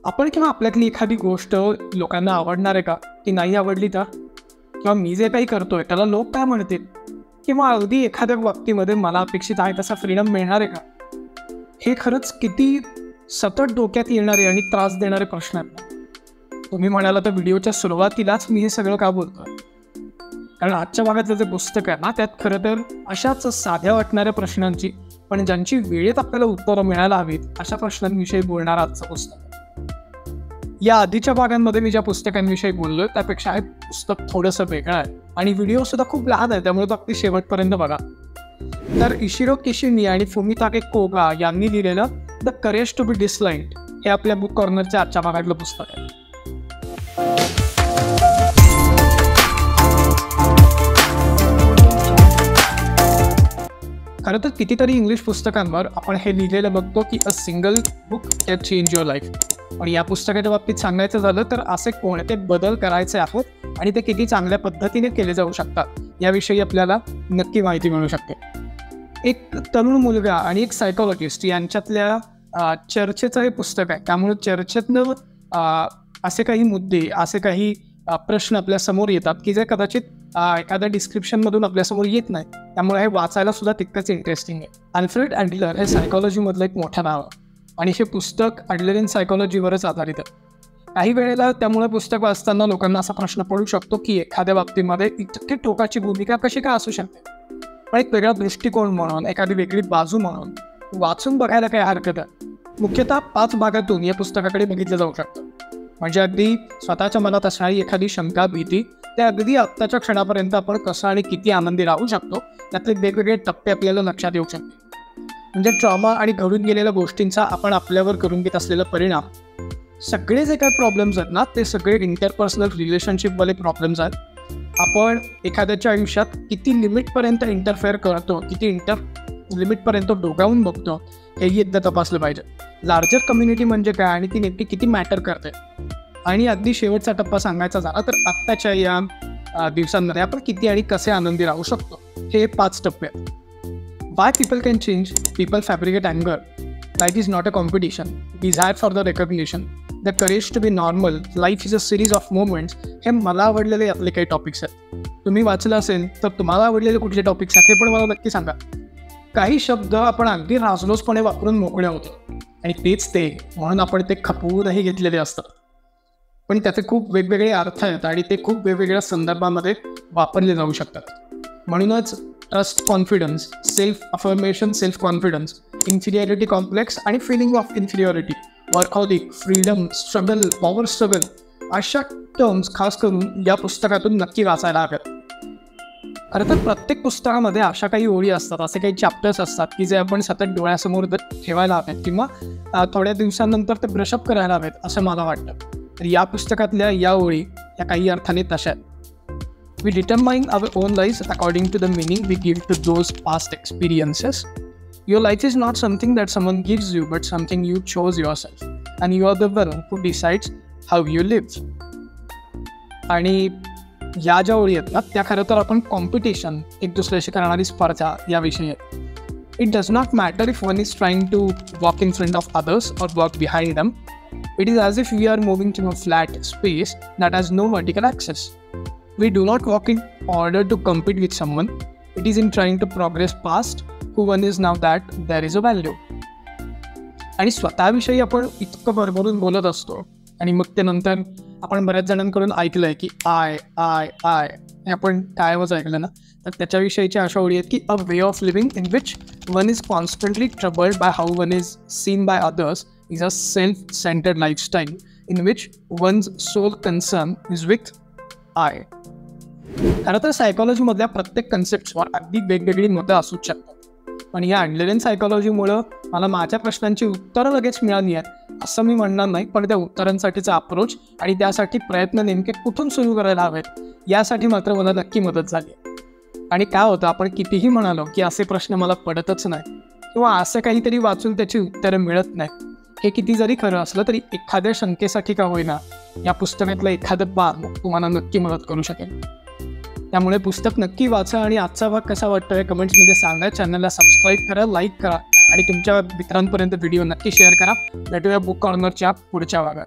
आपण किंवा आपल्यातली एखादी गोष्ट लोकांना आवडणार आहे का, की नाही आवडली तर, किंवा मी जे काही करतोय त्याला लोक काय म्हणतील, किंवा अगदी एखाद्या बाबतीमध्ये मला अपेक्षित आहे तसा फ्रीडम मिळणार आहे का, हे खरंच किती सतत डोक्यात येणारे आणि त्रास देणारे प्रश्न आहेत. तुम्ही म्हणाला तर व्हिडिओच्या सुरुवातीलाच मी हे सगळं का बोलतोय, कारण आजच्या भागातलं जे पुस्तक आहे ना, त्यात खरं तर अशाच साध्या वाटणाऱ्या प्रश्नांची पण ज्यांची वेळेत आपल्याला उत्तरं मिळायला हवीत अशा प्रश्नांविषयी बोलणारं आजचं पुस्तक आहे. या आधीच्या भागांमध्ये मी ज्या पुस्तकांविषयी बोललोय त्यापेक्षा हे पुस्तक थोडंसं वेगळं आहे आणि व्हिडिओ सुद्धा खूप लहान आहे, त्यामुळे तो अगदी शेवटपर्यंत बघा. तर इशिरो किशिनी आणि फुमिताके कोगा यांनी लिहिलेलं the courage to be disliked हे आपल्या बुक कॉर्नरच्या आजच्या भागातलं पुस्तक आहे. खरं तर कितीतरी इंग्लिश पुस्तकांवर आपण हे लिहिलेलं बघतो की a single book can change your life. पण या पुस्तकाच्या बाबतीत सांगायचं झालं तर असे कोणते बदल करायचे आहेत आणि ते किती चांगल्या पद्धतीने केले जाऊ शकतात याविषयी आपल्याला नक्की माहिती मिळू शकते. एक तरुण मुलगा आणि एक सायकोलॉजिस्ट यांच्यातल्या चर्चेचं हे पुस्तक आहे. त्यामुळे चर्चेतनं असे काही मुद्दे, असे काही प्रश्न आपल्यासमोर येतात की जे कदाचित एखाद्या डिस्क्रिप्शनमधून आपल्यासमोर येत नाही. त्यामुळे हे वाचायला सुद्धा तितकंच इंटरेस्टिंग आहे. अल्फ्रेड ॲडलर हे सायकोलॉजीमधलं एक मोठं नाव आहे आणि हे पुस्तक ॲडलरियन सायकोलॉजीवरच आधारित आहे. काही वेळेला त्यामुळे पुस्तक वाचताना लोकांना असा प्रश्न पडू शकतो की एखाद्या बाबतीमध्ये इतकी टोकाची भूमिका कशी काय असू शकते, पण एक वेगळा दृष्टिकोन म्हणून, एखादी वेगळी बाजू म्हणून वाचून बघायला काही हरकत आहे. मुख्यतः 5 भागातून या पुस्तकाकडे बघितलं जाऊ शकतं. म्हणजे अगदी स्वतःच्या मनात असणारी एखादी शंका, भीती, ते अगदी आत्ताच्या क्षणापर्यंत आपण कसं आणि किती आनंदी राहू शकतो त्यातले वेगवेगळे टप्पे आपल्याला लक्षात येऊ शकते. म्हणजे ट्रॉमा आणि घडून गेलेल्या गोष्टींचा आपण आपल्यावर करून घेत असलेला परिणाम, सगळे जे काही प्रॉब्लेम्स आहेत ना, ते सगळे इंटरपर्सनल रिलेशनशिपवाले प्रॉब्लेम्स आहेत. आपण एखाद्याच्या आयुष्यात किती लिमिटपर्यंत इंटरफेअर करतो, किती लिमिटपर्यंत डोकावून बघतो, हेही एकदा तपासलं पाहिजे. लार्जर कम्युनिटी म्हणजे काय आणि ती नेमकी किती मॅटर करते. आणि अगदी शेवटचा टप्पा सांगायचा झाला तर आत्ताच्या या दिवसांमध्ये आपण किती आणि कसे आनंदी राहू शकतो, हे 5 टप्पे आहेत. Why people can change, people fabricate anger, life is not a competition, desire for the recognition, the courage to be normal, life is a series of moments. हे मला आवडलेले आपले काही टॉपिक्स आहेत. तुम्ही वाचलं असेल तर तुम्हाला आवडलेले कुठले टॉपिक्स आहेत हे पण मला नक्की सांगा. काही शब्द आपण अगदी राजलोसपणे वापरून मोकळे होतो आणि तेच ते म्हणून आपण ते खपवूनही घेतलेले असतात. पण त्याचे खूप वेगवेगळे अर्थ आहेत आणि ते खूप वेगवेगळ्या संदर्भामध्ये वापरले जाऊ शकतात. म्हणूनच trust, confidence, self affirmation, self confidence, inferiority complex आणि feeling of inferiority, workaholic, freedom, struggle, power struggle अशा टर्म्स खास करून या पुस्तकातून नक्की वाचायला हव्यात. खरं तर प्रत्येक पुस्तकामध्ये अशा काही ओळी असतात, असे काही चॅप्टर्स असतात की जे आपण सतत डोळ्यासमोर ठेवायला हवेत किंवा थोड्या दिवसांनंतर ते ब्रशअप करायला हवेत असं मला वाटतं. तर या पुस्तकातल्या या ओळी या काही अर्थाने तशा आहेत. We determine our own lives according to the meaning we give to those past experiences. Your life is not something that someone gives you, but something you chose yourself. And you are the one who decides how you live. आणि या ज्या ओळी आहेत ना, त्या खरं तर आपण कॉम्पिटिशन, एक दुसऱ्याशी करणारी स्पर्धा याविषयी आहेत. It does not matter if one is trying to walk in front of others or walk behind them. It is as if we are moving to a flat space that has no vertical access. We do not walk in order to compete with someone. It is in trying to progress past who one is now that there is a value. आणि स्वतःविषयी आपण इतकं भरभरून बोलत असतो आणि मग ते नंतर आपण बऱ्याच जणांकडून ऐकलंय की आय हे आपण कायमच ऐकलं ना, तर त्याच्याविषयीच्या अशा ओळी आहेत की a way of living in which one is constantly troubled by how one is seen by others is a self centred lifestyle in which one's sole concern is with I. खरं तर सायकोलॉजीमधल्या प्रत्येक कन्सेप्टवर अगदी वेगवेगळी मतं असूच शकतात. पण या ॲडलरियन सायकोलॉजीमुळं मला माझ्या प्रश्नांची उत्तरं लगेच मिळाली आहेत असं मी म्हणणार नाही, पण त्या उत्तरांसाठीचा अप्रोच आणि त्यासाठी प्रयत्न नेमके कुठून सुरू करायला हवेत यासाठी मात्र मला नक्की मदत झाली. आणि काय होतं, आपण कितीही म्हणालो की असे प्रश्न मला पडतच नाही किंवा असं काहीतरी वाचून त्याची उत्तरं मिळत नाही, हे किती जरी खरं असलं तरी एखाद्या शंकेसाठी का होईना या पुस्तकातलं एखादं पान तुम्हाला नक्की मदत करू शकेल. त्यामुळे पुस्तक नक्की वाचा आणि आजचा भाग कसा वाटतोय कमेंट्समध्ये सांगा. चॅनलला सबस्क्राईब करा, लाईक करा आणि तुमच्या मित्रांपर्यंत व्हिडिओ नक्की शेअर करा. भेटूया बुक कॉर्नरच्या पुढच्या भागात.